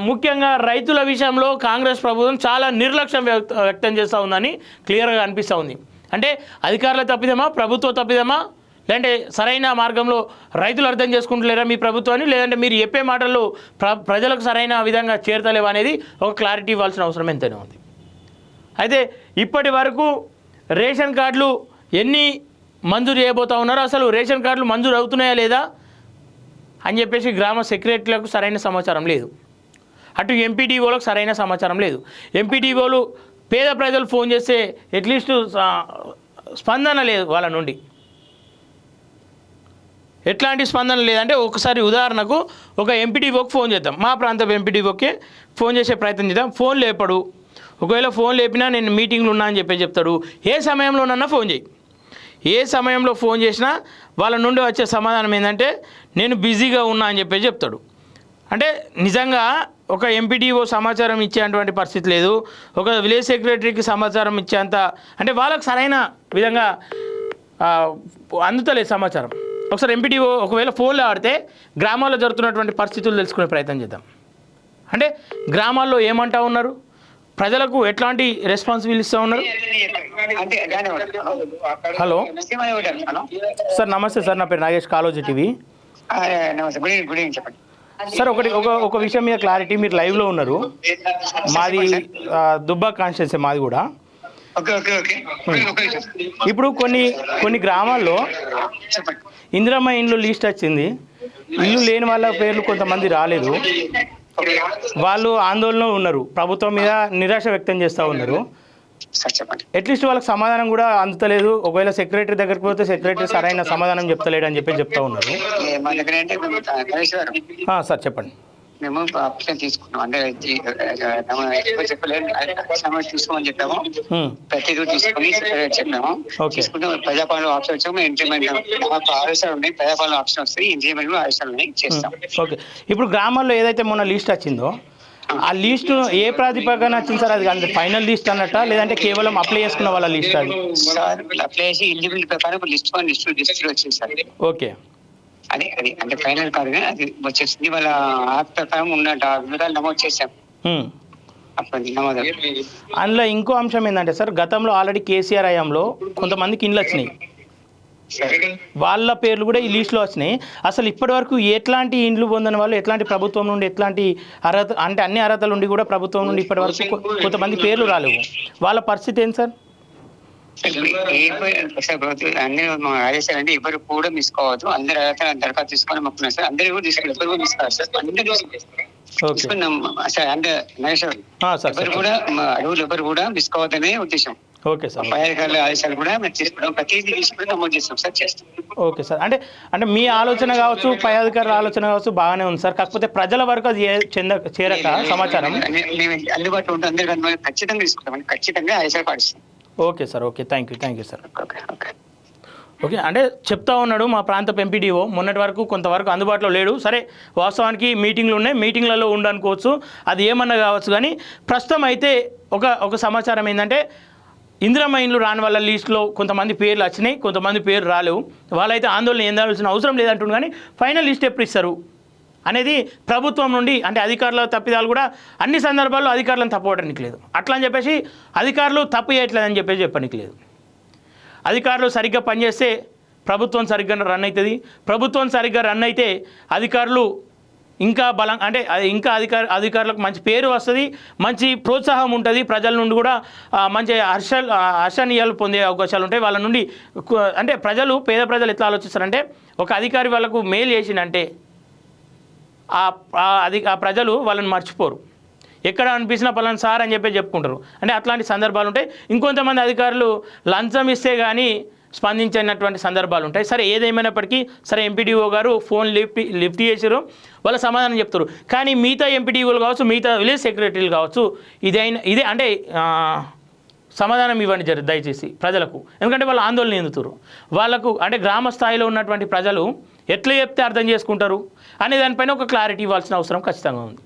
ముఖ్యంగా రైతుల విషయంలో కాంగ్రెస్ ప్రభుత్వం చాలా నిర్లక్ష్యం వ్యక్తం చేస్తూ ఉందని క్లియర్గా అనిపిస్తూ ఉంది. అంటే అధికారుల తప్పిదమా, ప్రభుత్వ తప్పిదమా, లేదంటే సరైన మార్గంలో రైతులు అర్థం చేసుకుంటలేరా మీ ప్రభుత్వాన్ని, లేదంటే మీరు చెప్పే మాటలు ప్రజలకు సరైన విధంగా చేరతలేవా అనేది ఒక క్లారిటీ ఇవ్వాల్సిన అవసరం ఎంతైనా ఉంది. అయితే ఇప్పటి వరకు రేషన్ కార్డులు ఎన్ని మంజూరు చేయబోతూ ఉన్నారో, అసలు రేషన్ కార్డులు మంజూరు అవుతున్నాయా లేదా అని చెప్పేసి గ్రామ సెక్రటరీలకు సరైన సమాచారం లేదు. అటు ఎంపీడీఓలకు సరైన సమాచారం లేదు. ఎంపీడీఓలు పేద ప్రజలు ఫోన్ చేస్తే అట్లీస్ట్ స్పందన లేదు వాళ్ళ నుండి. ఎట్లాంటి స్పందన లేదంటే ఒకసారి ఉదాహరణకు ఒక ఎంపీడీఓకి ఫోన్ చేద్దాం, మా ప్రాంతం ఎంపీడీఓకి ఫోన్ చేసే ప్రయత్నం చేద్దాం. ఫోన్ లేపడు. ఒకవేళ ఫోన్ లేపినా నేను మీటింగ్లో ఉన్నా అని చెప్పి చెప్తాడు. ఏ సమయంలోనన్నా ఫోన్ చేయి. ఏ సమయంలో ఫోన్ చేసినా వాళ్ళ నుండి వచ్చే సమాధానం ఏంటంటే నేను బిజీగా ఉన్నా అని చెప్పి చెప్తాడు. అంటే నిజంగా ఒక ఎంపీడీఓ సమాచారం ఇచ్చేటువంటి పరిస్థితి లేదు, ఒక విలేజ్ సెక్రటరీకి సమాచారం ఇచ్చేంత అంటే వాళ్ళకు సరైన విధంగా అందుతలేదు సమాచారం. ఒకసారి ఎంపీడీఓ ఒకవేళ ఫోన్లో ఆడితే గ్రామాల్లో జరుగుతున్నటువంటి పరిస్థితులు తెలుసుకునే ప్రయత్నం చేద్దాం. అంటే గ్రామాల్లో ఏమంటా ఉన్నారు, ప్రజలకు ఎట్లాంటి రెస్పాన్సిబిలిటీ ఇస్తూ ఉన్నారు. హలో సార్, నమస్తే సార్, నా పేరు నాగేష్, కాలోజీ టీవీ. సార్ ఒక విషయం మీద క్లారిటీ, మీరు లైవ్లో ఉన్నారు. మాది దుబ్బా కాన్స్టిట్యున్సీ, మాది కూడా. ఇప్పుడు కొన్ని గ్రామాల్లో ఇందిరమ్మ ఇండ్లు లిస్ట్ వచ్చింది. ఇల్లు లేని వాళ్ళ పేర్లు కొంతమంది రాలేదు. వాళ్ళు ఆందోళనలో ఉన్నారు, ప్రభుత్వం మీద నిరాశ వ్యక్తం చేస్తూ ఉన్నారు. అట్లీస్ట్ వాళ్ళకి సమాధానం కూడా అందుతలేదు. ఒకవేళ సెక్రటరీ దగ్గరికి పోతే సెక్రటరీ సరైన సమాధానం చెప్తలేడు అని చెప్తా ఉన్నారు. సార్ చెప్పండి. మేము అప్లికేషన్ తీసుకున్నాం, అంటే చెప్పలేదు తీసుకోమని చెప్పాము. ప్రతిదీ తీసుకొని చెప్పాము. తీసుకుంటే ప్రజాపాలన ఆప్షన్ వచ్చాము. ఇంప్లిమెంట్ ఆదేశాలు ఉన్నాయి, ప్రజాపాలన ఆప్షన్ వస్తాయి, ఇంప్లిమెంట్ ఆదేశాలు ఉన్నాయి, చేస్తాం. ఓకే. ఇప్పుడు గ్రామాల్లో ఏదైతే మొన్న లిస్ట్ వచ్చిందో ఆ లిస్టు ఏ ప్రాతిపదికన వచ్చింది సార్? అది ఫైనల్ లిస్ట్ అన్నట్ట, లేదంటే కేవలం అప్లై చేసుకున్న వాళ్ళ లిస్ట్? అది సార్ అప్లై చేసి ఎలిజిబిలిటీ ప్రకారం లిస్ట్ వచ్చింది సార్. ఓకే. అది అంటే ఫైనల్ కాదు, అది వచ్చేసింది. వాళ్ళ యాప్ ప్రకారం ఉన్న వివరాలు నమోదు చేశాం. అందులో ఇంకో అంశం ఏంటంటే సార్, గతంలో ఆల్రెడీ కేసీఆర్ హయాంలో కొంతమందికి ఇండ్లు వచ్చినాయి, వాళ్ళ పేర్లు కూడా ఈ లిస్టులో వచ్చినాయి. అసలు ఇప్పటి వరకు ఎట్లాంటి ఇండ్లు పొందని వాళ్ళు, ఎట్లాంటి ప్రభుత్వం నుండి ఎట్లాంటి అర్హత, అంటే అన్ని అర్హతలు ఉండి కూడా ప్రభుత్వం నుండి ఇప్పటి వరకు కొంతమంది పేర్లు రాలేవు. వాళ్ళ పరిస్థితి ఏంటి సార్? అన్ని ఆదేశాలంటే ఎవరు కూడా మిస్ కావద్దు. అందరూ దరఖాస్తు తీసుకొని మొక్కున్నారు సార్. అందరూ కూడా తీసుకుని ఎవరు కూడా మిస్ కాదు సార్. తీసుకున్నాం సార్. అంటే ఎవరు కూడా అడుగులు ఎవరు కూడా మిస్ కావద్దనే ఉద్దేశం. Okay sir. పై అధికారుల ఆదేశాలు కూడా మేము తీసుకున్నాం, ప్రతిదీ తీసుకుని నమోదు చేస్తాం సార్, చేస్తాం. Okay sir. అంటే మీ ఆలోచన కావచ్చు, పై అధికారుల ఆలోచన కావచ్చు, బాగానే ఉంది సార్. కాకపోతే ప్రజల వరకు అది చేరక సమాచారం మేము అందుబాటులో ఉంటే అందరికీ ఖచ్చితంగా తీసుకుంటాం, ఖచ్చితంగా ఆదేశాలు పాటిస్తాం. Okay sir. Okay, thank you sir. Okay. అంటే చెప్తా ఉన్నాడు మా ప్రాంత ఎంపీడీఓ, మొన్నటి వరకు కొంతవరకు అందుబాటులో లేడు. సరే, వాస్తవానికి మీటింగ్లు ఉన్నాయి, మీటింగ్లలో ఉండనుకోవచ్చు, అది ఏమన్నా కావచ్చు. కానీ ప్రస్తుతం అయితే ఒక సమాచారం ఏంటంటే ఇందిరమ్మ ఇండ్లు రాని వాళ్ళ లిస్టులో కొంతమంది పేర్లు వచ్చినాయి, కొంతమంది పేర్లు రాలేవు. వాళ్ళైతే ఆందోళన చెందాల్సిన అవసరం లేదంటుండు. కానీ ఫైనల్ లిస్ట్ ఎప్పుడు ఇస్తారు అనేది ప్రభుత్వం నుండి, అంటే అధికారుల తప్పిదాలు కూడా అన్ని సందర్భాల్లో అధికారులను తప్పవడానికి లేదు. అట్లా అని చెప్పేసి అధికారులు తప్పు చేయట్లేదని చెప్పేసి చెప్పడానికి లేదు. అధికారులు సరిగ్గా పనిచేస్తే ప్రభుత్వం సరిగ్గా రన్ అవుతుంది. ప్రభుత్వం సరిగ్గా రన్ అయితే అధికారులు ఇంకా బలం, అంటే ఇంకా అధికారులకు మంచి పేరు వస్తుంది, మంచి ప్రోత్సాహం ఉంటుంది. ప్రజల నుండి కూడా మంచి హర్షణీయాలు పొందే అవకాశాలు ఉంటాయి. వాళ్ళ నుండి అంటే పేద ప్రజలు ఎట్లా ఆలోచిస్తారంటే, ఒక అధికారి వాళ్ళకు మేలు చేసిందంటే ఆ ప్రజలు వాళ్ళని మర్చిపోరు. ఎక్కడ అనిపించినా పలానా సార్ అని చెప్పి చెప్పుకుంటారు. అంటే అట్లాంటి సందర్భాలు ఉంటాయి. ఇంకొంతమంది అధికారులు లంచం ఇస్తే కానీ స్పందించినటువంటి సందర్భాలు ఉంటాయి. సరే, ఏదేమైనప్పటికీ సరే, ఎంపీడీఓ గారు ఫోన్ లిఫ్ట్ చేసారు, వాళ్ళ సమాధానం చెప్తారు. కానీ మిగతా ఎంపీడీఓలు కావచ్చు, మిగతా విలేజ్ సెక్రటరీలు కావచ్చు, ఇదే అంటే సమాధానం ఇవ్వండి దయచేసి ప్రజలకు. ఎందుకంటే వాళ్ళు ఆందోళన చెందుతారు. వాళ్ళకు అంటే గ్రామ స్థాయిలో ఉన్నటువంటి ప్రజలు ఎట్లా చెప్తే అర్థం చేసుకుంటారు అనే దానిపైన ఒక క్లారిటీ ఇవ్వాల్సిన అవసరం ఖచ్చితంగా ఉంది.